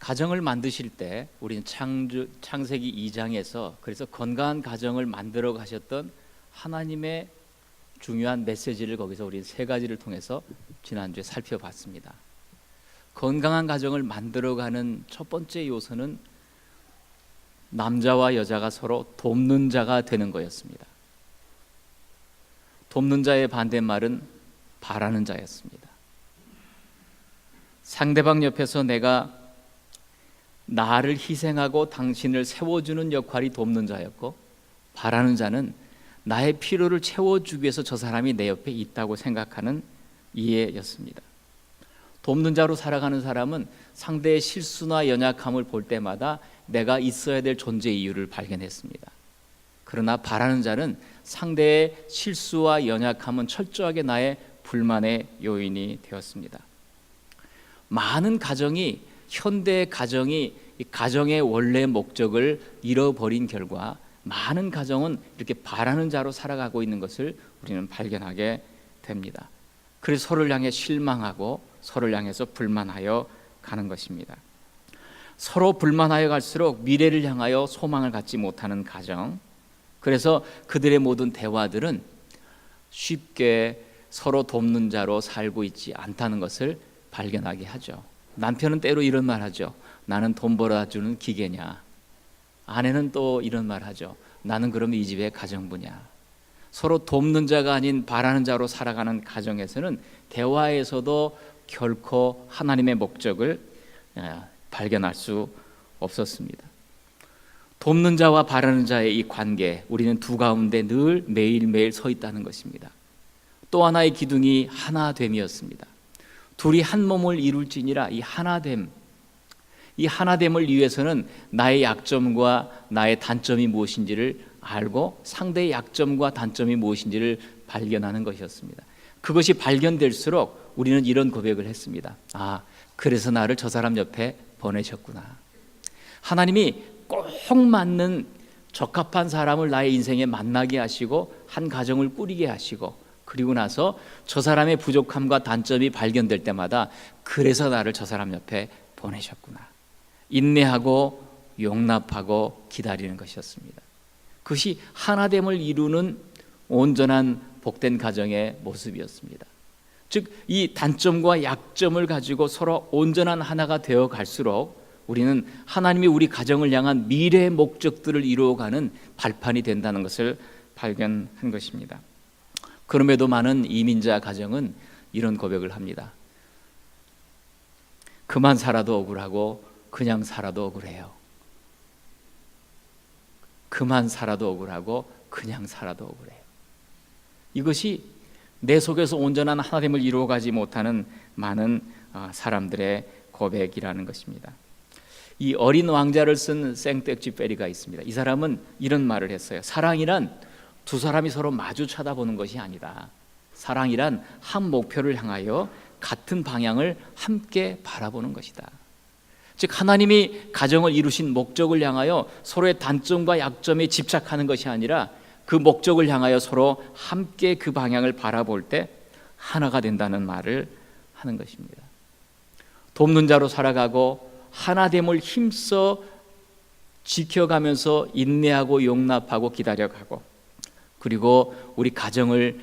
가정을 만드실 때 우리는 창세기 2장에서 그래서 건강한 가정을 만들어 가셨던 하나님의 중요한 메시지를 거기서 우리 세 가지를 통해서 지난주에 살펴봤습니다. 건강한 가정을 만들어가는 첫 번째 요소는 남자와 여자가 서로 돕는 자가 되는 거였습니다. 돕는 자의 반대말은 바라는 자였습니다. 상대방 옆에서 내가 나를 희생하고 당신을 세워주는 역할이 돕는 자였고, 바라는 자는 나의 필요를 채워주기 위해서 저 사람이 내 옆에 있다고 생각하는 이해였습니다. 돕는 자로 살아가는 사람은 상대의 실수나 연약함을 볼 때마다 내가 있어야 될 존재 이유를 발견했습니다. 그러나 바라는 자는 상대의 실수와 연약함은 철저하게 나의 불만의 요인이 되었습니다. 많은 가정이, 현대 가정이 가정의 원래 목적을 잃어버린 결과 많은 가정은 이렇게 바라는 자로 살아가고 있는 것을 우리는 발견하게 됩니다. 그래서 서로를 향해 실망하고 서로를 향해서 불만하여 가는 것입니다. 서로 불만하여 갈수록 미래를 향하여 소망을 갖지 못하는 가정, 그래서 그들의 모든 대화들은 쉽게 서로 돕는 자로 살고 있지 않다는 것을 발견하게 하죠. 남편은 때로 이런 말 하죠. 나는 돈 벌어주는 기계냐. 아내는 또 이런 말 하죠. 나는 그러면 이 집의 가정부냐. 서로 돕는 자가 아닌 바라는 자로 살아가는 가정에서는 대화에서도 결코 하나님의 목적을 발견할 수 없었습니다. 돕는 자와 바라는 자의 이 관계, 우리는 두 가운데 늘 매일매일 서 있다는 것입니다. 또 하나의 기둥이 하나됨이었습니다. 둘이 한 몸을 이룰지니라. 이 하나됨을 위해서는 나의 약점과 나의 단점이 무엇인지를 알고 상대의 약점과 단점이 무엇인지를 발견하는 것이었습니다. 그것이 발견될수록 우리는 이런 고백을 했습니다. 아, 그래서 나를 저 사람 옆에 보내셨구나. 하나님이 꼭 맞는 적합한 사람을 나의 인생에 만나게 하시고 한 가정을 꾸리게 하시고, 그리고 나서 저 사람의 부족함과 단점이 발견될 때마다 그래서 나를 저 사람 옆에 보내셨구나. 인내하고 용납하고 기다리는 것이었습니다. 그것이 하나됨을 이루는 온전한 복된 가정의 모습이었습니다. 즉, 이 단점과 약점을 가지고 서로 온전한 하나가 되어 갈수록 우리는 하나님이 우리 가정을 향한 미래의 목적들을 이루어가는 발판이 된다는 것을 발견한 것입니다. 그럼에도 많은 이민자 가정은 이런 고백을 합니다. 그만 살아도 억울하고 그냥 살아도 억울해요. 그만 살아도 억울하고 그냥 살아도 억울해요. 이것이 내 속에서 온전한 하나됨을 이루어가지 못하는 많은 사람들의 고백이라는 것입니다. 이 어린 왕자를 쓴 생텍쥐페리가 있습니다. 이 사람은 이런 말을 했어요. 사랑이란 두 사람이 서로 마주 쳐다보는 것이 아니다. 사랑이란 한 목표를 향하여 같은 방향을 함께 바라보는 것이다. 즉, 하나님이 가정을 이루신 목적을 향하여 서로의 단점과 약점에 집착하는 것이 아니라 그 목적을 향하여 서로 함께 그 방향을 바라볼 때 하나가 된다는 말을 하는 것입니다. 돕는 자로 살아가고 하나됨을 힘써 지켜가면서 인내하고 용납하고 기다려가고, 그리고 우리 가정을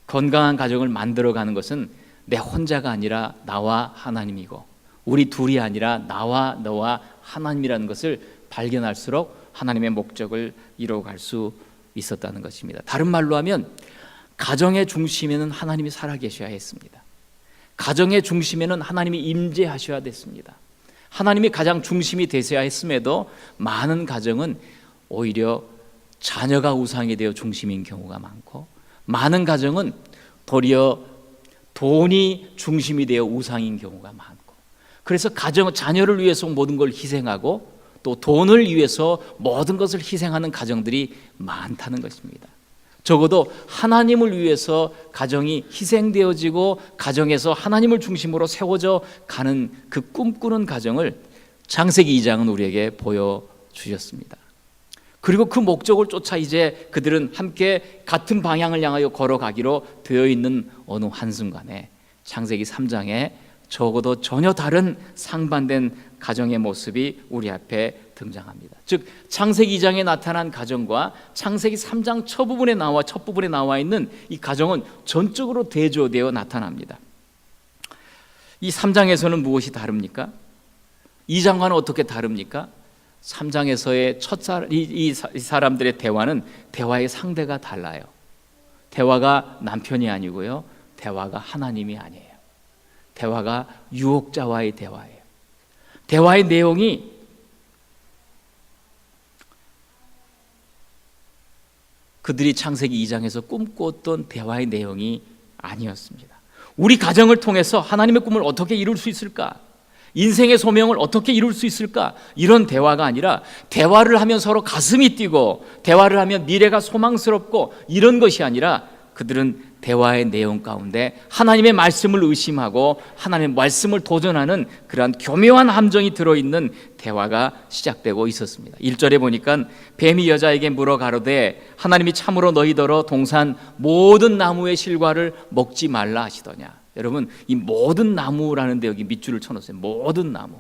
건강한 가정을 만들어가는 것은 내 혼자가 아니라 나와 하나님이고, 우리 둘이 아니라 나와 너와 하나님이라는 것을 발견할수록 하나님의 목적을 이루어갈 수 있었다는 것입니다. 다른 말로 하면 가정의 중심에는 하나님이 살아계셔야 했습니다. 가정의 중심에는 하나님이 임재하셔야 됐습니다. 하나님이 가장 중심이 되셔야 했음에도 많은 가정은 오히려 자녀가 우상이 되어 중심인 경우가 많고, 많은 가정은 도리어 돈이 중심이 되어 우상인 경우가 많고, 그래서 자녀를 위해서 모든 걸 희생하고 또 돈을 위해서 모든 것을 희생하는 가정들이 많다는 것입니다. 적어도 하나님을 위해서 가정이 희생되어지고 가정에서 하나님을 중심으로 세워져 가는 그 꿈꾸는 가정을 창세기 2장은 우리에게 보여주셨습니다. 그리고 그 목적을 쫓아 이제 그들은 함께 같은 방향을 향하여 걸어가기로 되어 있는 어느 한순간에 창세기 3장에 적어도 전혀 다른 상반된 가정의 모습이 우리 앞에 등장합니다. 즉 창세기 2장에 나타난 가정과 창세기 3장 첫 부분에 나와 있는 이 가정은 전적으로 대조되어 나타납니다. 이 3장에서는 무엇이 다릅니까? 2장과는 어떻게 다릅니까? 3장에서의 이 사람들의 대화의 상대가 달라요. 대화가 남편이 아니고요, 대화가 하나님이 아니에요. 대화가 유혹자와의 대화예요. 대화의 내용이 그들이 창세기 2장에서 꿈꿨던 대화의 내용이 아니었습니다. 우리 가정을 통해서 하나님의 꿈을 어떻게 이룰 수 있을까? 인생의 소명을 어떻게 이룰 수 있을까? 이런 대화가 아니라 대화를 하면 서로 가슴이 뛰고 대화를 하면 미래가 소망스럽고 이런 것이 아니라 그들은 대화의 내용 가운데 하나님의 말씀을 의심하고 하나님의 말씀을 도전하는 그러한 교묘한 함정이 들어있는 대화가 시작되고 있었습니다. 1절에 보니까 뱀이 여자에게 물어 가로되 하나님이 참으로 너희더러 동산 모든 나무의 실과를 먹지 말라 하시더냐. 여러분, 이 모든 나무라는데 여기 밑줄을 쳐놓으세요. 모든 나무.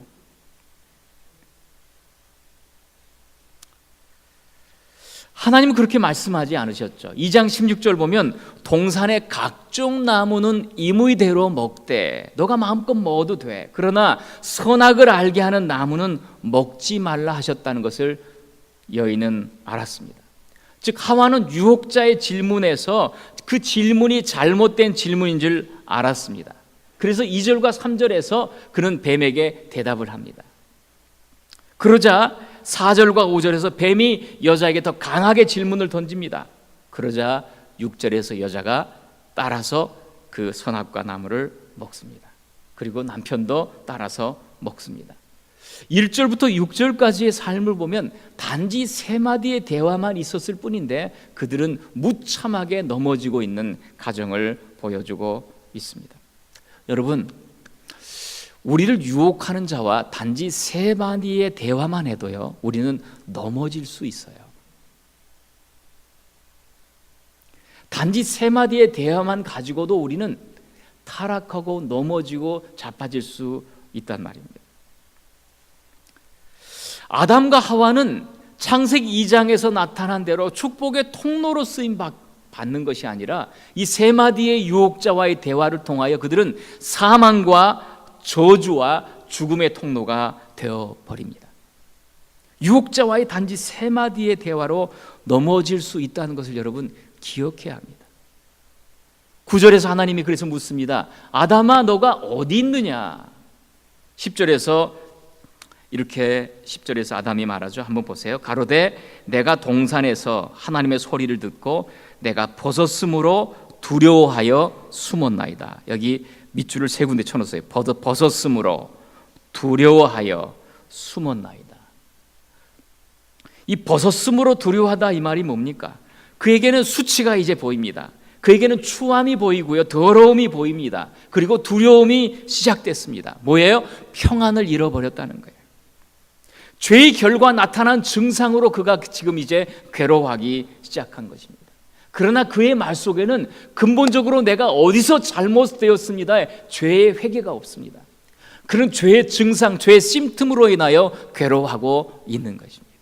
하나님은 그렇게 말씀하지 않으셨죠. 2장 16절 보면 동산의 각종 나무는 임의대로 먹되 너가 마음껏 먹어도 돼. 그러나 선악을 알게 하는 나무는 먹지 말라 하셨다는 것을 여인은 알았습니다. 즉 하와는 유혹자의 질문에서 그 질문이 잘못된 질문인 줄 알았습니다. 그래서 2절과 3절에서 그는 뱀에게 대답을 합니다. 그러자 4절과 5절에서 뱀이 여자에게 더 강하게 질문을 던집니다. 그러자 6절에서 여자가 따라서 그 선악과 나무를 먹습니다. 그리고 남편도 따라서 먹습니다. 1절부터 6절까지의 삶을 보면 단지 3마디의 대화만 있었을 뿐인데 그들은 무참하게 넘어지고 있는 가정을 보여주고 있습니다. 여러분, 우리를 유혹하는 자와 단지 3마디의 대화만 해도요, 우리는 넘어질 수 있어요. 단지 3마디의 대화만 가지고도 우리는 타락하고 넘어지고 자빠질 수 있단 말입니다. 아담과 하와는 창세기 2장에서 나타난 대로 축복의 통로로 쓰임 받는 것이 아니라 이 3마디의 유혹자와의 대화를 통하여 그들은 사망과 저주와 죽음의 통로가 되어버립니다. 유혹자와의 단지 3마디의 대화로 넘어질 수 있다는 것을 여러분 기억해야 합니다. 9절에서 하나님이 그래서 묻습니다. 아담아 너가 어디 있느냐? 10절에서 이렇게 10절에서 아담이 말하죠. 한번 보세요. 가로되 내가 동산에서 하나님의 소리를 듣고 내가 벗었으므로 두려워하여 숨었나이다. 여기 밑줄을 3군데 쳐놓으세요. 벗었으므로 두려워하여 숨었나이다. 이 벗었으므로 두려워하다 이 말이 뭡니까? 그에게는 수치가 이제 보입니다. 그에게는 추함이 보이고요, 더러움이 보입니다. 그리고 두려움이 시작됐습니다. 뭐예요? 평안을 잃어버렸다는 거예요. 죄의 결과 나타난 증상으로 그가 지금 이제 괴로워하기 시작한 것입니다. 그러나 그의 말 속에는 근본적으로 내가 어디서 잘못되었습니다의 죄의 회개가 없습니다. 그런 죄의 증상, 죄의 심틈으로 인하여 괴로워하고 있는 것입니다.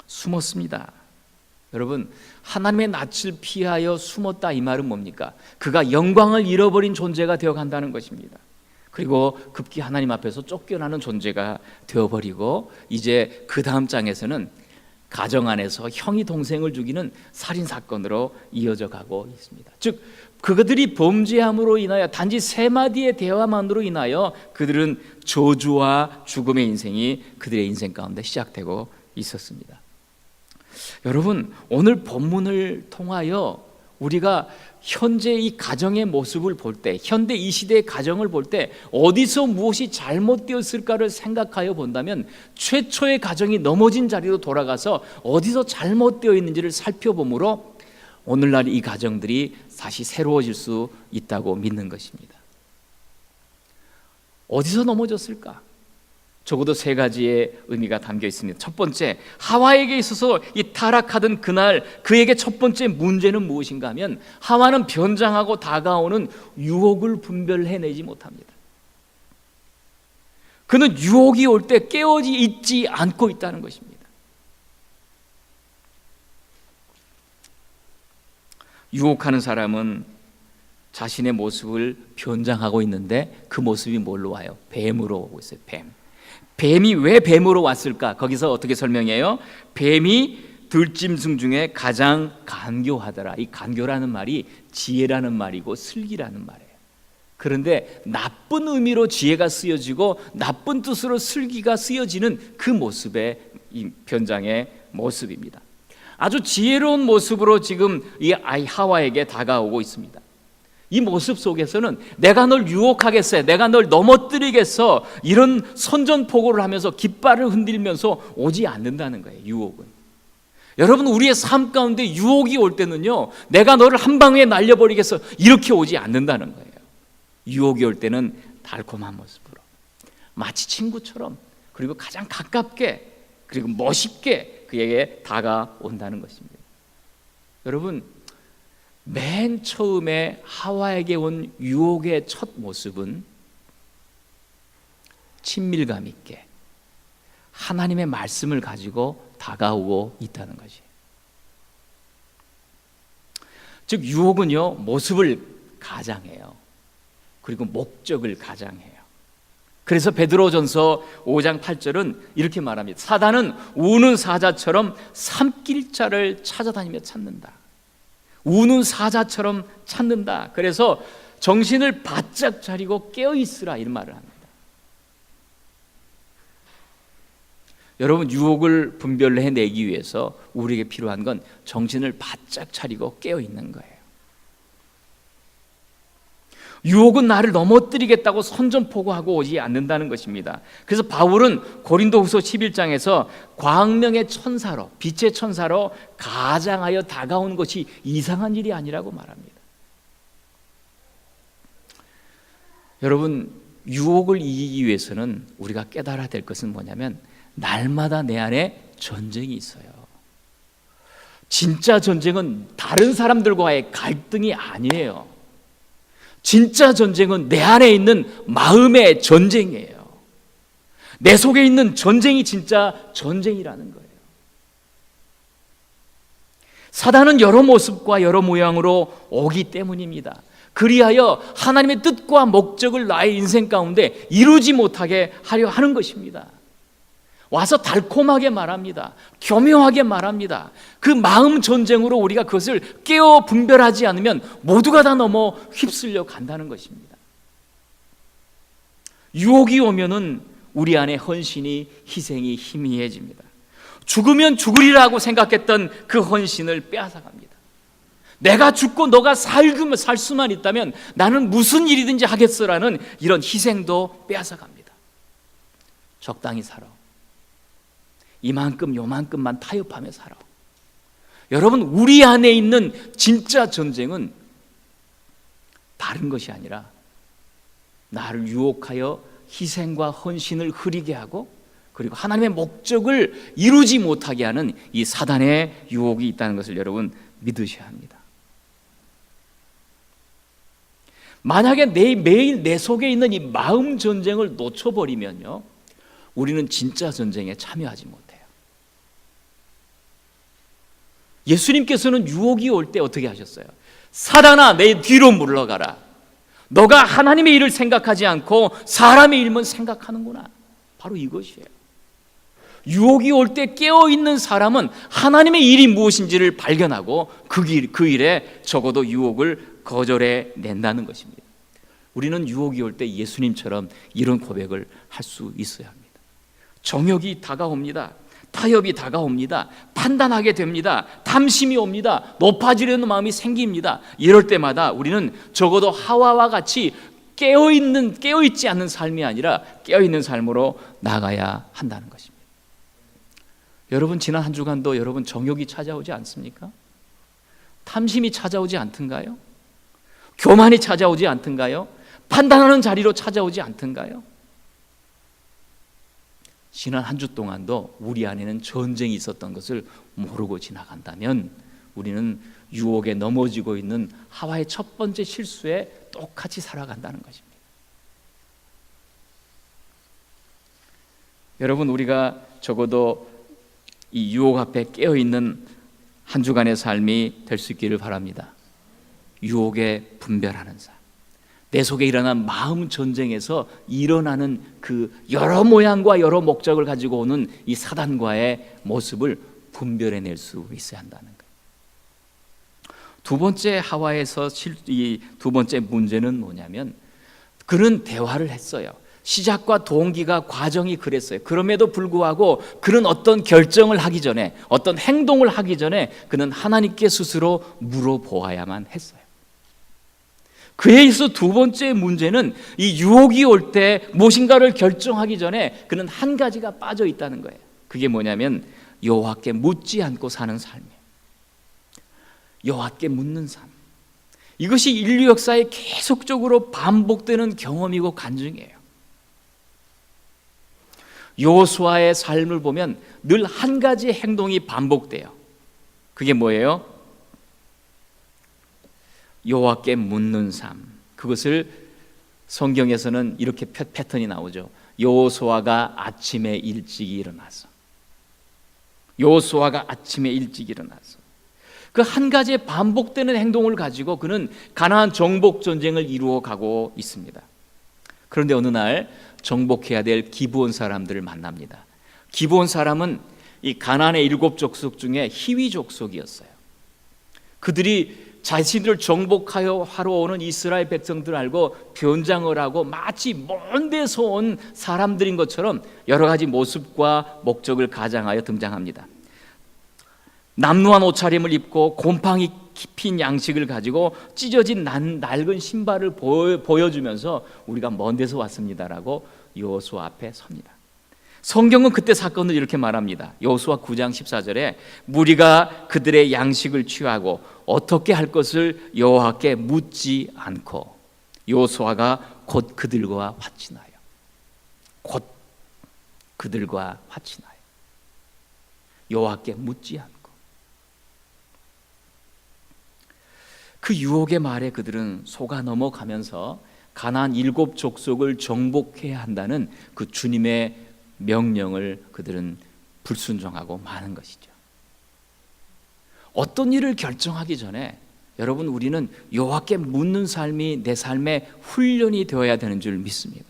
숨었습니다. 여러분, 하나님의 낯을 피하여 숨었다 이 말은 뭡니까? 그가 영광을 잃어버린 존재가 되어간다는 것입니다. 그리고 급기 하나님 앞에서 쫓겨나는 존재가 되어버리고 이제 그 다음 장에서는 가정 안에서 형이 동생을 죽이는 살인사건으로 이어져 가고 있습니다. 즉 그들이 범죄함으로 인하여 단지 3마디의 대화만으로 인하여 그들은 저주와 죽음의 인생이 그들의 인생 가운데 시작되고 있었습니다. 여러분, 오늘 본문을 통하여 우리가 현재 이 가정의 모습을 볼 때, 현대 이 시대의 가정을 볼 때 어디서 무엇이 잘못되었을까를 생각하여 본다면 최초의 가정이 넘어진 자리로 돌아가서 어디서 잘못되어 있는지를 살펴보므로 오늘날 이 가정들이 다시 새로워질 수 있다고 믿는 것입니다. 어디서 넘어졌을까? 적어도 3가지의 의미가 담겨 있습니다. 첫 번째, 하와에게 있어서 이 타락하던 그날 그에게 첫 번째 문제는 무엇인가 하면 하와는 변장하고 다가오는 유혹을 분별해내지 못합니다. 그는 유혹이 올 때 깨어지 있지 않고 있다는 것입니다. 유혹하는 사람은 자신의 모습을 변장하고 있는데 그 모습이 뭘로 와요? 뱀으로 오고 있어요. 뱀이 왜 뱀으로 왔을까? 거기서 어떻게 설명해요? 뱀이 들짐승 중에 가장 간교하더라. 이 간교라는 말이 지혜라는 말이고 슬기라는 말이에요. 그런데 나쁜 의미로 지혜가 쓰여지고 나쁜 뜻으로 슬기가 쓰여지는 그 모습의 이 변장의 모습입니다. 아주 지혜로운 모습으로 지금 이 아이 하와에게 다가오고 있습니다. 이 모습 속에서는 내가 널 유혹하겠어, 내가 널 넘어뜨리겠어, 이런 선전포고를 하면서 깃발을 흔들면서 오지 않는다는 거예요. 유혹은. 여러분, 우리의 삶 가운데 유혹이 올 때는요, 내가 너를 한 방에 날려버리겠어, 이렇게 오지 않는다는 거예요. 유혹이 올 때는 달콤한 모습으로, 마치 친구처럼, 그리고 가장 가깝게, 그리고 멋있게 그에게 다가온다는 것입니다. 여러분, 맨 처음에 하와에게 온 유혹의 첫 모습은 친밀감 있게 하나님의 말씀을 가지고 다가오고 있다는 것이에요. 즉 유혹은요, 모습을 가장해요. 그리고 목적을 가장해요. 그래서 베드로전서 5장 8절은 이렇게 말합니다. 사단은 우는 사자처럼 삼킬 자를 찾아다니며 찾는다. 우는 사자처럼 찾는다. 그래서 정신을 바짝 차리고 깨어있으라, 이런 말을 합니다. 여러분, 유혹을 분별해내기 위해서 우리에게 필요한 건 정신을 바짝 차리고 깨어있는 거예요. 유혹은 나를 넘어뜨리겠다고 선전포고하고 오지 않는다는 것입니다. 그래서 바울은 고린도후서 11장에서 광명의 천사로, 빛의 천사로 가장하여 다가오는 것이 이상한 일이 아니라고 말합니다. 여러분, 유혹을 이기기 위해서는 우리가 깨달아야 될 것은 뭐냐면 날마다 내 안에 전쟁이 있어요. 진짜 전쟁은 다른 사람들과의 갈등이 아니에요. 진짜 전쟁은 내 안에 있는 마음의 전쟁이에요. 내 속에 있는 전쟁이 진짜 전쟁이라는 거예요. 사단은 여러 모습과 여러 모양으로 오기 때문입니다. 그리하여 하나님의 뜻과 목적을 나의 인생 가운데 이루지 못하게 하려 하는 것입니다. 와서 달콤하게 말합니다. 교묘하게 말합니다. 그 마음 전쟁으로 우리가 그것을 깨어 분별하지 않으면 모두가 다 넘어 휩쓸려 간다는 것입니다. 유혹이 오면은 우리 안에 헌신이, 희생이 희미해집니다. 죽으면 죽으리라고 생각했던 그 헌신을 빼앗아갑니다. 내가 죽고 너가 살 수만 있다면 나는 무슨 일이든지 하겠어라는 이런 희생도 빼앗아갑니다. 적당히 살아. 이만큼 요만큼만 타협하며 살아. 여러분, 우리 안에 있는 진짜 전쟁은 다른 것이 아니라 나를 유혹하여 희생과 헌신을 흐리게 하고 그리고 하나님의 목적을 이루지 못하게 하는 이 사단의 유혹이 있다는 것을 여러분 믿으셔야 합니다. 만약에 매일 내 속에 있는 이 마음 전쟁을 놓쳐버리면요, 우리는 진짜 전쟁에 참여하지 못해요. 예수님께서는 유혹이 올 때 어떻게 하셨어요? 사단아, 내 뒤로 물러가라. 너가 하나님의 일을 생각하지 않고 사람의 일만 생각하는구나. 바로 이것이에요. 유혹이 올 때 깨어있는 사람은 하나님의 일이 무엇인지를 발견하고 그 일에 적어도 유혹을 거절해 낸다는 것입니다. 우리는 유혹이 올 때 예수님처럼 이런 고백을 할 수 있어야 합니다. 정욕이 다가옵니다. 타협이 다가옵니다. 판단하게 됩니다. 탐심이 옵니다. 높아지려는 마음이 생깁니다. 이럴 때마다 우리는 적어도 하와와 같이 깨어있지 않는 삶이 아니라 깨어있는 삶으로 나가야 한다는 것입니다. 여러분, 지난 한 주간도 여러분 정욕이 찾아오지 않습니까? 탐심이 찾아오지 않던가요? 교만이 찾아오지 않던가요? 판단하는 자리로 찾아오지 않던가요? 지난 한 주 동안도 우리 안에는 전쟁이 있었던 것을 모르고 지나간다면 우리는 유혹에 넘어지고 있는 하와의 첫 번째 실수에 똑같이 살아간다는 것입니다. 여러분, 우리가 적어도 이 유혹 앞에 깨어있는 한 주간의 삶이 될 수 있기를 바랍니다. 유혹에 분별하는 삶, 내 속에 일어난 마음 전쟁에서 일어나는 그 여러 모양과 여러 목적을 가지고 오는 이 사단과의 모습을 분별해낼 수 있어야 한다는 거예요. 두 번째 하와에서 이 두 번째 문제는 뭐냐면, 그는 대화를 했어요. 시작과 동기가 과정이 그랬어요. 그럼에도 불구하고 그는 어떤 결정을 하기 전에, 어떤 행동을 하기 전에 그는 하나님께 스스로 물어보아야만 했어요. 그에 있어 두 번째 문제는, 이 유혹이 올 때 무엇인가를 결정하기 전에 그는 한 가지가 빠져 있다는 거예요. 그게 뭐냐면 여호와께 묻지 않고 사는 삶이에요. 여호와께 묻는 삶. 이것이 인류 역사에 계속적으로 반복되는 경험이고 간증이에요. 여호수아의 삶을 보면 늘 한 가지 행동이 반복돼요. 그게 뭐예요? 여호와께 묻는 삶. 그것을 성경에서는 이렇게 패턴이 나오죠. 여호수아가 아침에 일찍 일어나서, 여호수아가 아침에 일찍 일어나서 그 한 가지의 반복되는 행동을 가지고 그는 가나안 정복 전쟁을 이루어 가고 있습니다. 그런데 어느 날 정복해야 될 기브온 사람들을 만납니다. 기브온 사람은 이 가나안의 7 족속 중에 히위 족속이었어요. 그들이 자신들을 정복하여 하러 오는 이스라엘 백성들 알고 변장을 하고 마치 먼 데서 온 사람들인 것처럼 여러 가지 모습과 목적을 가장하여 등장합니다. 남루한 옷차림을 입고 곰팡이 핀 양식을 가지고 찢어진 낡은 신발을 보여주면서 우리가 먼 데서 왔습니다라고 여호수아 앞에 섭니다. 성경은 그때 사건을 이렇게 말합니다. 여호수아 9장 14절에 무리가 그들의 양식을 취하고 어떻게 할 것을 여호와께 묻지 않고 여호수아가 곧 그들과 화친하여, 곧 그들과 화친하여, 여호와께 묻지 않고. 그 유혹의 말에 그들은 속아 넘어가면서 가나안 7 족속을 정복해야 한다는 그 주님의 명령을 그들은 불순종하고 마는 것이죠. 어떤 일을 결정하기 전에 여러분, 우리는 여호와께 묻는 삶이 내 삶의 훈련이 되어야 되는 줄 믿습니다.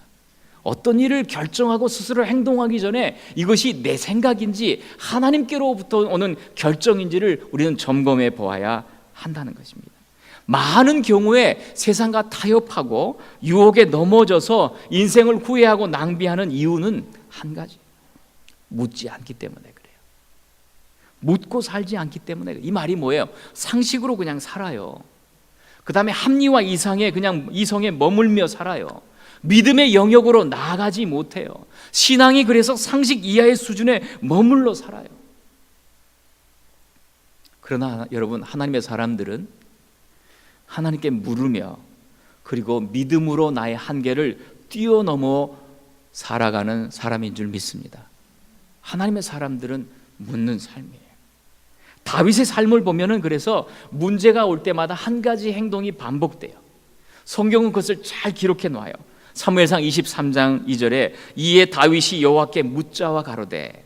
어떤 일을 결정하고 스스로 행동하기 전에 이것이 내 생각인지 하나님께로부터 오는 결정인지를 우리는 점검해 보아야 한다는 것입니다. 많은 경우에 세상과 타협하고 유혹에 넘어져서 인생을 후회하고 낭비하는 이유는 한 가지, 묻지 않기 때문에 그래요. 묻고 살지 않기 때문에 그래요. 이 말이 뭐예요? 상식으로 그냥 살아요. 그 다음에 합리화 이상의 그냥 이성에 머물며 살아요. 믿음의 영역으로 나아가지 못해요. 신앙이 그래서 상식 이하의 수준에 머물러 살아요. 그러나 여러분, 하나님의 사람들은 하나님께 물으며 그리고 믿음으로 나의 한계를 뛰어넘어 살아가는 사람인 줄 믿습니다. 하나님의 사람들은 묻는 삶이에요. 다윗의 삶을 보면은 그래서 문제가 올 때마다 한 가지 행동이 반복돼요. 성경은 그것을 잘 기록해 놓아요. 사무엘상 23장 2절에 이에 다윗이 여호와께 묻자와 가로되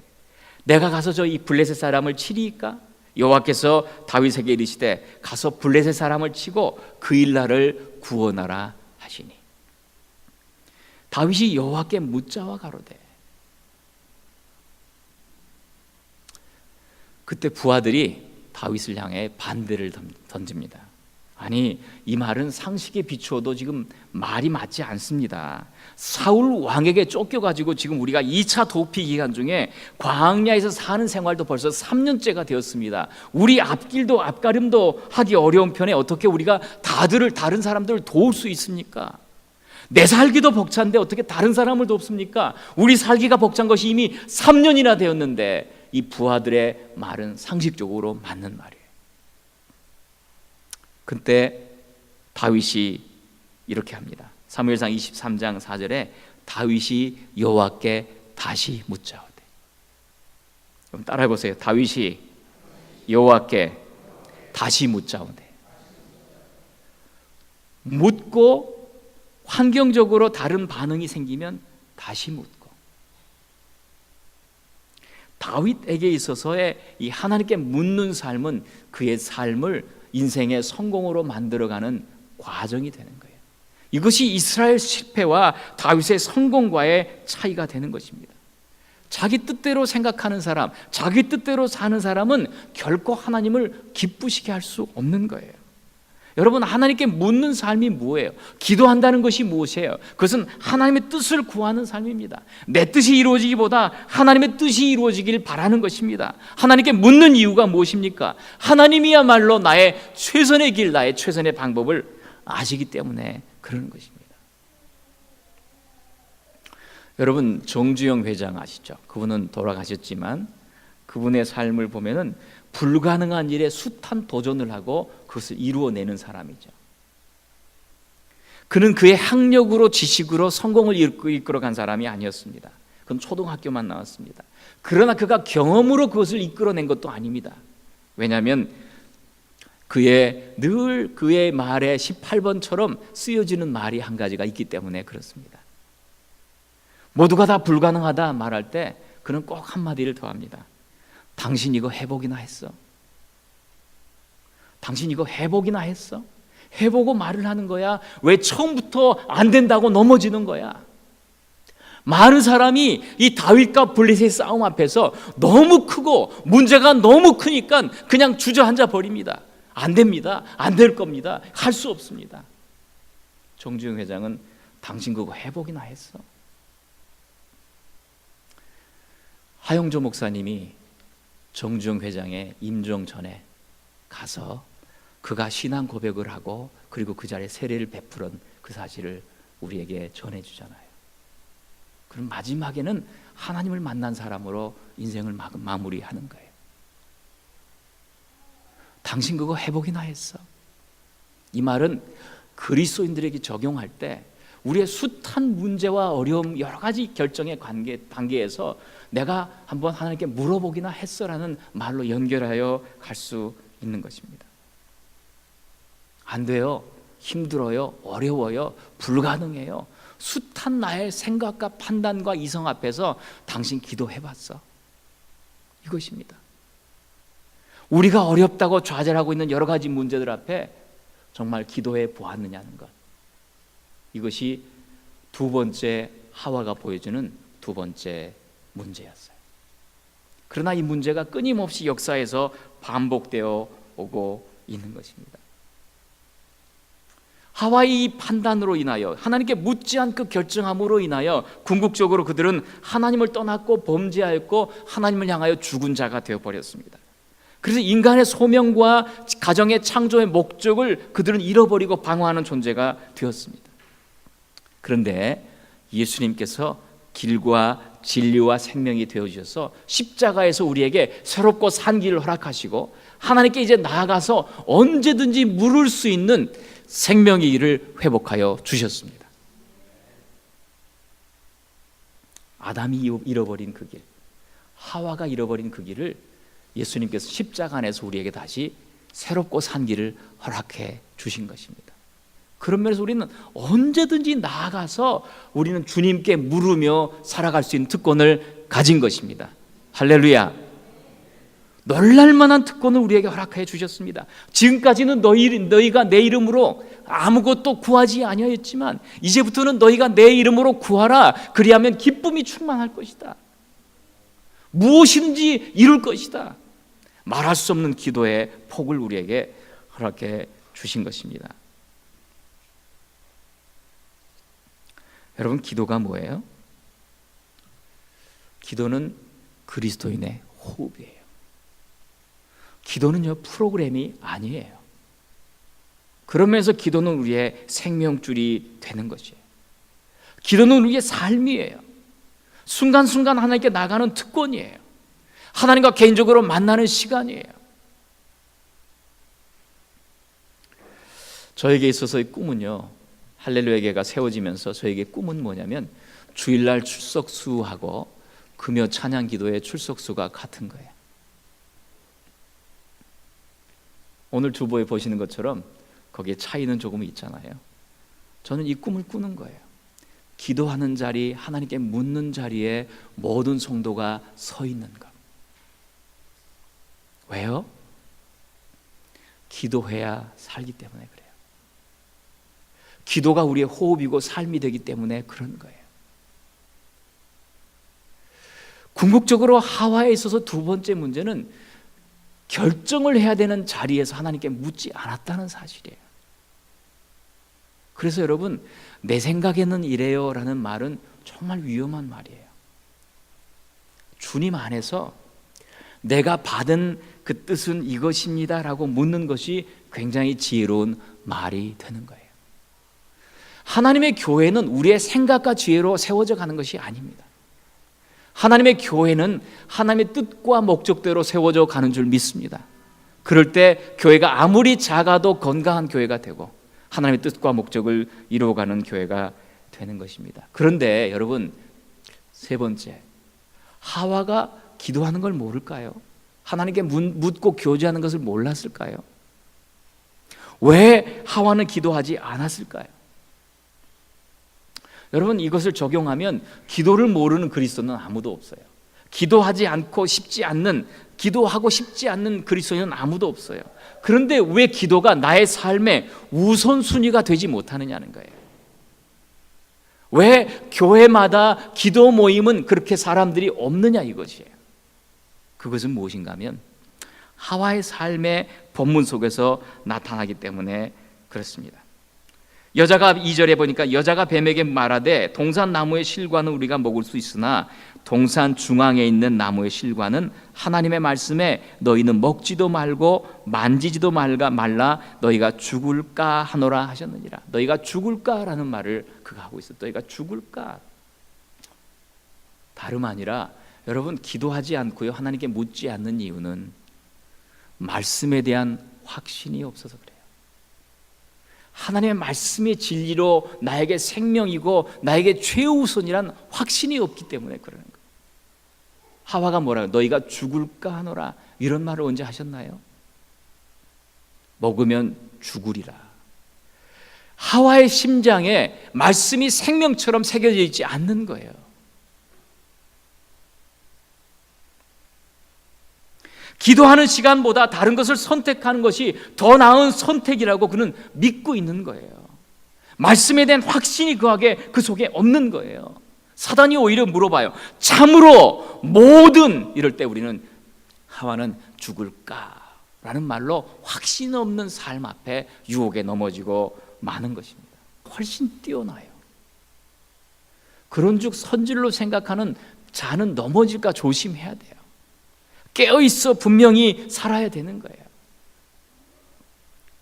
내가 가서 저 이 블레셋 사람을 치리이까? 여호와께서 다윗에게 이르시되 가서 블레셋 사람을 치고 그 일날을 구원하라 하시니. 다윗이 여호와께 묻자와 가로되. 그때 부하들이 다윗을 향해 반대를 던집니다. 아니, 이 말은 상식에 비추어도 지금 말이 맞지 않습니다. 사울 왕에게 쫓겨가지고 지금 우리가 2차 도피 기간 중에 광야에서 사는 생활도 벌써 3년째가 되었습니다. 우리 앞길도 앞가림도 하기 어려운 편에 어떻게 우리가 다른 사람들을 도울 수 있습니까? 내 살기도 벅찬데 어떻게 다른 사람을 돕습니까? 우리 살기가 벅찬 것이 이미 3년이나 되었는데 이 부하들의 말은 상식적으로 맞는 말이에요. 그때 다윗이 이렇게 합니다. 사무엘상 23장 4절에 다윗이 여호와께 다시 묻자오되. 그럼 따라해 보세요. 다윗이 여호와께 다시 묻자오되. 묻고 환경적으로 다른 반응이 생기면 다시 묻고, 다윗에게 있어서의 이 하나님께 묻는 삶은 그의 삶을 인생의 성공으로 만들어가는 과정이 되는 거예요. 이것이 이스라엘 실패와 다윗의 성공과의 차이가 되는 것입니다. 자기 뜻대로 생각하는 사람, 자기 뜻대로 사는 사람은 결코 하나님을 기쁘시게 할 수 없는 거예요. 여러분, 하나님께 묻는 삶이 뭐예요? 기도한다는 것이 무엇이에요? 그것은 하나님의 뜻을 구하는 삶입니다. 내 뜻이 이루어지기보다 하나님의 뜻이 이루어지길 바라는 것입니다. 하나님께 묻는 이유가 무엇입니까? 하나님이야말로 나의 최선의 길, 나의 최선의 방법을 아시기 때문에 그러는 것입니다. 여러분, 정주영 회장 아시죠? 그분은 돌아가셨지만 그분의 삶을 보면은 불가능한 일에 숱한 도전을 하고 그것을 이루어내는 사람이죠. 그는 그의 학력으로, 지식으로 성공을 이끌어간 사람이 아니었습니다. 그건 초등학교만 나왔습니다. 그러나 그가 경험으로 그것을 이끌어낸 것도 아닙니다. 왜냐하면 그의 말에 18번처럼 쓰여지는 말이 한 가지가 있기 때문에 그렇습니다. 모두가 다 불가능하다 말할 때 그는 꼭 한마디를 더합니다. 당신 이거 해보기나 했어? 당신 이거 해보기나 했어? 해보고 말을 하는 거야? 왜 처음부터 안 된다고 넘어지는 거야? 많은 사람이 이 다윗과 블레셋의 싸움 앞에서 너무 크고 문제가 너무 크니까 그냥 주저앉아 버립니다. 안 됩니다. 안 될 겁니다. 할 수 없습니다. 정주영 회장은 당신 그거 해보기나 했어? 하영조 목사님이 정주영 회장의 임종 전에 가서 그가 신앙 고백을 하고 그리고 그 자리에 세례를 베풀은 그 사실을 우리에게 전해주잖아요. 그럼 마지막에는 하나님을 만난 사람으로 인생을 마무리하는 거예요. 당신 그거 해보기나 했어? 이 말은 그리스도인들에게 적용할 때 우리의 숱한 문제와 어려움, 여러 가지 결정의 단계에서 내가 한번 하나님께 물어보기나 했어라는 말로 연결하여 갈 수 있는 것입니다. 안 돼요. 힘들어요. 어려워요. 불가능해요. 숱한 나의 생각과 판단과 이성 앞에서 당신 기도해봤어? 이것입니다. 우리가 어렵다고 좌절하고 있는 여러 가지 문제들 앞에 정말 기도해 보았느냐는 것. 이것이 두 번째 하와가 보여주는 두 번째 문제였어요. 그러나 이 문제가 끊임없이 역사에서 반복되어 오고 있는 것입니다. 하와의 이 판단으로 인하여, 하나님께 묻지 않고 결정함으로 인하여 궁극적으로 그들은 하나님을 떠났고 범죄하였고 하나님을 향하여 죽은 자가 되어버렸습니다. 그래서 인간의 소명과 가정의 창조의 목적을 그들은 잃어버리고 방황하는 존재가 되었습니다. 그런데 예수님께서 길과 진리와 생명이 되어주셔서 십자가에서 우리에게 새롭고 산 길을 허락하시고 하나님께 이제 나아가서 언제든지 물을 수 있는 생명의 길을 회복하여 주셨습니다. 아담이 잃어버린 그 길, 하와가 잃어버린 그 길을 예수님께서 십자가 안에서 우리에게 다시 새롭고 산 길을 허락해 주신 것입니다. 그런 면에서 우리는 언제든지 나아가서 우리는 주님께 물으며 살아갈 수 있는 특권을 가진 것입니다. 할렐루야. 놀랄만한 특권을 우리에게 허락해 주셨습니다. 지금까지는 너희가 내 이름으로 아무것도 구하지 아니하였지만 이제부터는 너희가 내 이름으로 구하라. 그리하면 기쁨이 충만할 것이다. 무엇이든지 이룰 것이다. 말할 수 없는 기도의 폭을 우리에게 허락해 주신 것입니다. 여러분, 기도가 뭐예요? 기도는 그리스도인의 호흡이에요. 기도는요, 프로그램이 아니에요. 그러면서 기도는 우리의 생명줄이 되는 것이에요. 기도는 우리의 삶이에요. 순간순간 하나님께 나가는 특권이에요. 하나님과 개인적으로 만나는 시간이에요. 저에게 있어서의 꿈은요, 할렐루야 교회가 세워지면서 저에게 꿈은 뭐냐면 주일날 출석수하고 금요 찬양 기도의 출석수가 같은 거예요. 오늘 주보에 보시는 것처럼 거기에 차이는 조금 있잖아요. 저는 이 꿈을 꾸는 거예요. 기도하는 자리, 하나님께 묻는 자리에 모든 성도가 서 있는 것. 왜요? 기도해야 살기 때문에 그래요. 기도가 우리의 호흡이고 삶이 되기 때문에 그런 거예요. 궁극적으로 하와에 있어서 두 번째 문제는 결정을 해야 되는 자리에서 하나님께 묻지 않았다는 사실이에요. 그래서 여러분, 내 생각에는 이래요 라는 말은 정말 위험한 말이에요. 주님 안에서 내가 받은 그 뜻은 이것입니다 라고 묻는 것이 굉장히 지혜로운 말이 되는 거예요. 하나님의 교회는 우리의 생각과 지혜로 세워져 가는 것이 아닙니다. 하나님의 교회는 하나님의 뜻과 목적대로 세워져 가는 줄 믿습니다. 그럴 때 교회가 아무리 작아도 건강한 교회가 되고 하나님의 뜻과 목적을 이루어가는 교회가 되는 것입니다. 그런데 여러분, 세 번째, 하와가 기도하는 걸 모를까요? 하나님께 묻고 교제하는 것을 몰랐을까요? 왜 하와는 기도하지 않았을까요? 여러분, 이것을 적용하면 기도를 모르는 그리스도는 아무도 없어요. 기도하고 싶지 않는 그리스도인은 아무도 없어요. 그런데 왜 기도가 나의 삶의 우선순위가 되지 못하느냐는 거예요. 왜 교회마다 기도 모임은 그렇게 사람들이 없느냐 이것이에요. 그것은 무엇인가 하면 하와의 삶의 본문 속에서 나타나기 때문에 그렇습니다. 여자가 2절에 보니까 여자가 뱀에게 말하되 동산 나무의 실과는 우리가 먹을 수 있으나 동산 중앙에 있는 나무의 실과는 하나님의 말씀에 너희는 먹지도 말고 만지지도 말라 너희가 죽을까 하노라 하셨느니라. 너희가 죽을까라는 말을 그가 하고 있어요. 너희가 죽을까. 다름 아니라 여러분, 기도하지 않고요 하나님께 묻지 않는 이유는 말씀에 대한 확신이 없어서 그래요. 하나님의 말씀의 진리로 나에게 생명이고 나에게 최우선이란 확신이 없기 때문에 그러는 거예요. 하와가 뭐라고 너희가 죽을까 하노라 이런 말을 언제 하셨나요? 먹으면 죽으리라. 하와의 심장에 말씀이 생명처럼 새겨져 있지 않는 거예요. 기도하는 시간보다 다른 것을 선택하는 것이 더 나은 선택이라고 그는 믿고 있는 거예요. 말씀에 대한 확신이 그 속에 없는 거예요. 사단이 오히려 물어봐요. 참으로 모든 이럴 때 우리는 하와는 죽을까라는 말로 확신 없는 삶 앞에 유혹에 넘어지고 마는 것입니다. 훨씬 뛰어나요. 그런즉 선질로 생각하는 자는 넘어질까 조심해야 돼요. 깨어있어 분명히 살아야 되는 거예요.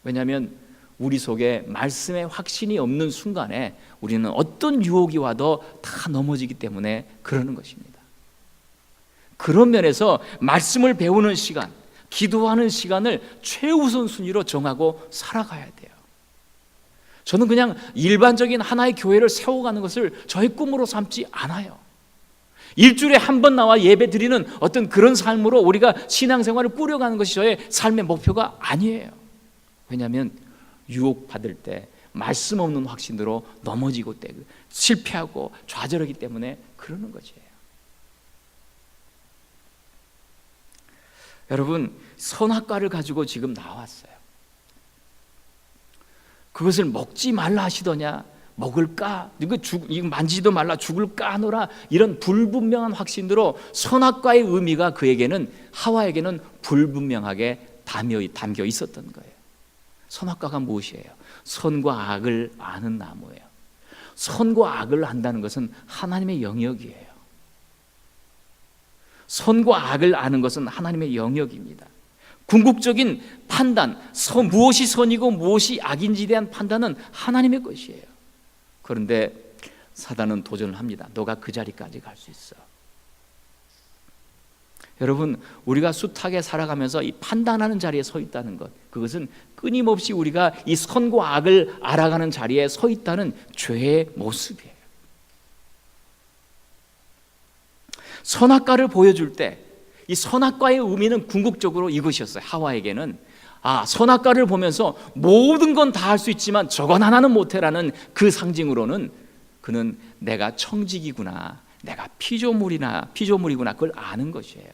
왜냐하면 우리 속에 말씀의 확신이 없는 순간에 우리는 어떤 유혹이 와도 다 넘어지기 때문에 그러는 것입니다. 그런 면에서 말씀을 배우는 시간, 기도하는 시간을 최우선 순위로 정하고 살아가야 돼요. 저는 그냥 일반적인 하나의 교회를 세워가는 것을 저의 꿈으로 삼지 않아요. 일주일에 한 번 나와 예배 드리는 어떤 그런 삶으로 우리가 신앙생활을 꾸려가는 것이 저의 삶의 목표가 아니에요. 왜냐하면 유혹받을 때 말씀 없는 확신으로 넘어지고 실패하고 좌절하기 때문에 그러는 것이에요. 여러분, 선악과를 가지고 지금 나왔어요. 그것을 먹지 말라 하시더냐, 먹을까? 이거 만지지도 말라, 죽을까 하노라, 이런 불분명한 확신으로 선악과의 의미가 그에게는, 하와에게는 불분명하게 담겨 있었던 거예요. 선악과가 무엇이에요? 선과 악을 아는 나무예요. 선과 악을 안다는 것은 하나님의 영역이에요. 선과 악을 아는 것은 하나님의 영역입니다. 궁극적인 판단, 무엇이 선이고 무엇이 악인지에 대한 판단은 하나님의 것이에요. 그런데 사단은 도전을 합니다. 너가 그 자리까지 갈 수 있어. 여러분, 우리가 숱하게 살아가면서 이 판단하는 자리에 서 있다는 것, 그것은 끊임없이 우리가 이 선과 악을 알아가는 자리에 서 있다는 죄의 모습이에요. 선악과를 보여줄 때 이 선악과의 의미는 궁극적으로 이것이었어요. 하와에게는 선악과를 보면서 모든 건 다 할 수 있지만 저건 하나는 못해라는 그 상징으로는 그는 내가 청직이구나, 내가 피조물이구나, 그걸 아는 것이에요.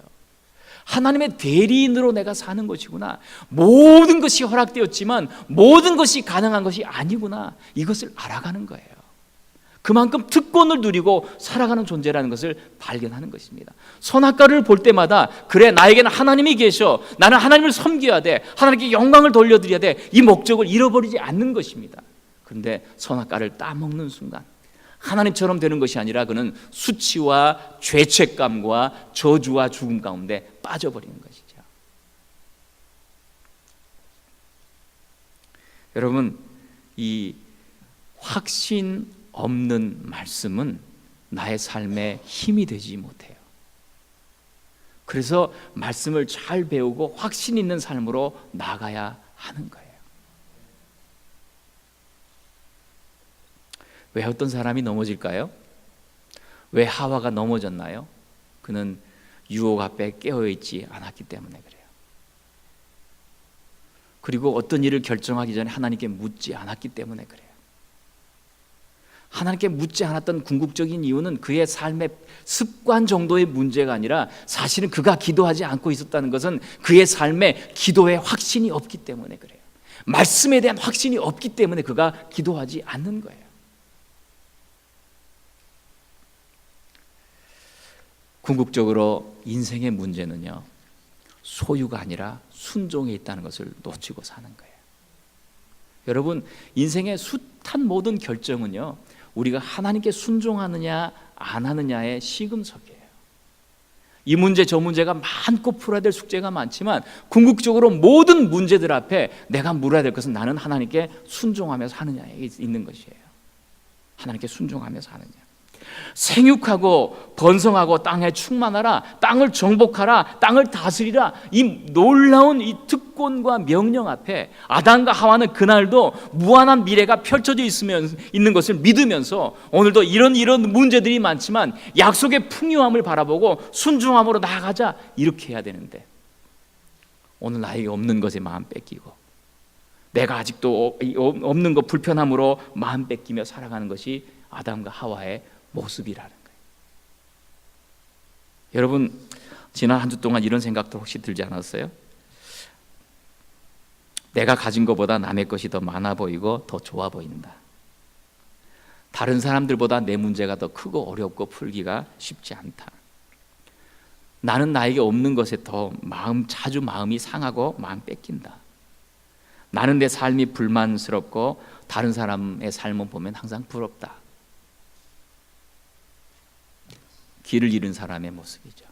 하나님의 대리인으로 내가 사는 것이구나. 모든 것이 허락되었지만 모든 것이 가능한 것이 아니구나. 이것을 알아가는 거예요. 그만큼 특권을 누리고 살아가는 존재라는 것을 발견하는 것입니다. 선악과를 볼 때마다 그래, 나에게는 하나님이 계셔, 나는 하나님을 섬겨야 돼, 하나님께 영광을 돌려드려야 돼, 이 목적을 잃어버리지 않는 것입니다. 그런데 선악과를 따먹는 순간 하나님처럼 되는 것이 아니라 그는 수치와 죄책감과 저주와 죽음 가운데 빠져버리는 것이죠. 여러분, 이 확신 없는 말씀은 나의 삶에 힘이 되지 못해요. 그래서 말씀을 잘 배우고 확신 있는 삶으로 나가야 하는 거예요. 왜 어떤 사람이 넘어질까요? 왜 하와가 넘어졌나요? 그는 유혹 앞에 깨어있지 않았기 때문에 그래요. 그리고 어떤 일을 결정하기 전에 하나님께 묻지 않았기 때문에 그래요. 하나님께 묻지 않았던 궁극적인 이유는 그의 삶의 습관 정도의 문제가 아니라 사실은 그가 기도하지 않고 있었다는 것은 그의 삶에 기도에 확신이 없기 때문에 그래요. 말씀에 대한 확신이 없기 때문에 그가 기도하지 않는 거예요. 궁극적으로 인생의 문제는요, 소유가 아니라 순종에 있다는 것을 놓치고 사는 거예요. 여러분, 인생의 숱한 모든 결정은요, 우리가 하나님께 순종하느냐 안 하느냐의 시금석이에요. 이 문제 저 문제가 많고 풀어야 될 숙제가 많지만 궁극적으로 모든 문제들 앞에 내가 물어야 될 것은 나는 하나님께 순종하면서 하느냐에 있는 것이에요. 하나님께 순종하면서 하느냐. 생육하고 번성하고 땅에 충만하라, 땅을 정복하라, 땅을 다스리라, 이 놀라운 이 특권과 명령 앞에 아담과 하와는 그날도 무한한 미래가 펼쳐져 있는 것을 믿으면서 오늘도 이런 문제들이 많지만 약속의 풍요함을 바라보고 순종함으로 나아가자, 이렇게 해야 되는데 오늘 나에게 없는 것에 마음 뺏기고 내가 아직도 없는 것 불편함으로 마음 뺏기며 살아가는 것이 아담과 하와의 모습이라는 거예요. 여러분, 지난 한 주 동안 이런 생각도 혹시 들지 않았어요? 내가 가진 것보다 남의 것이 더 많아 보이고 더 좋아 보인다. 다른 사람들보다 내 문제가 더 크고 어렵고 풀기가 쉽지 않다. 나는 나에게 없는 것에 더 자주 마음이 상하고 마음 뺏긴다. 나는 내 삶이 불만스럽고 다른 사람의 삶을 보면 항상 부럽다. 길을 잃은 사람의 모습이죠.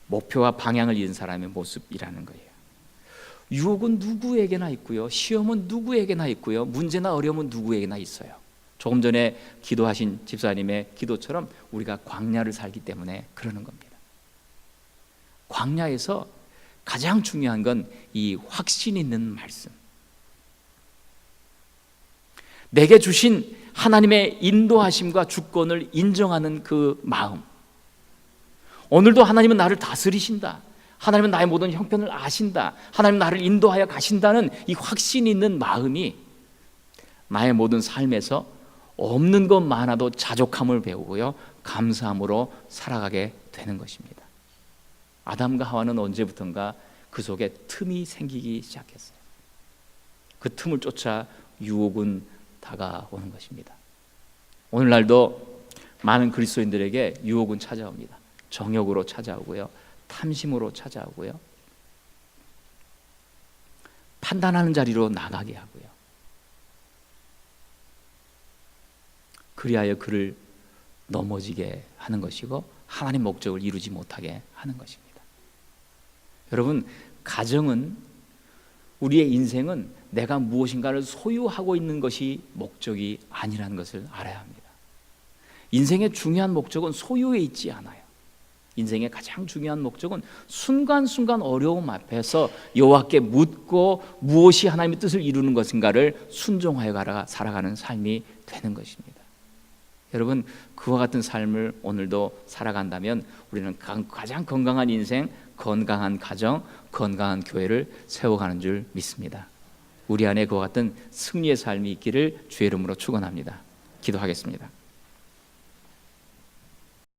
목표와 방향을 잃은 사람의 모습이라는 거예요. 유혹은 누구에게나 있고요, 시험은 누구에게나 있고요, 문제나 어려움은 누구에게나 있어요. 조금 전에 기도하신 집사님의 기도처럼 우리가 광야를 살기 때문에 그러는 겁니다. 광야에서 가장 중요한 건 이 확신 있는 말씀, 내게 주신 하나님의 인도하심과 주권을 인정하는 그 마음. 오늘도 하나님은 나를 다스리신다, 하나님은 나의 모든 형편을 아신다, 하나님은 나를 인도하여 가신다는 이 확신 있는 마음이 나의 모든 삶에서 없는 것 많아도 자족함을 배우고요, 감사함으로 살아가게 되는 것입니다. 아담과 하와는 언제부턴가 그 속에 틈이 생기기 시작했어요. 그 틈을 쫓아 유혹은 다가오는 것입니다. 오늘날도 많은 그리스도인들에게 유혹은 찾아옵니다. 정욕으로 찾아오고요, 탐심으로 찾아오고요, 판단하는 자리로 나가게 하고요. 그리하여 그를 넘어지게 하는 것이고 하나님 목적을 이루지 못하게 하는 것입니다. 여러분, 가정은, 우리의 인생은 내가 무엇인가를 소유하고 있는 것이 목적이 아니라는 것을 알아야 합니다. 인생의 중요한 목적은 소유에 있지 않아요. 인생의 가장 중요한 목적은 순간순간 어려움 앞에서 여호와께 묻고 무엇이 하나님의 뜻을 이루는 것인가를 순종하여 살아가는 삶이 되는 것입니다. 여러분, 그와 같은 삶을 오늘도 살아간다면 우리는 가장 건강한 인생, 건강한 가정, 건강한 교회를 세워가는 줄 믿습니다. 우리 안에 그와 같은 승리의 삶이 있기를 주의 이름으로 축원합니다. 기도하겠습니다.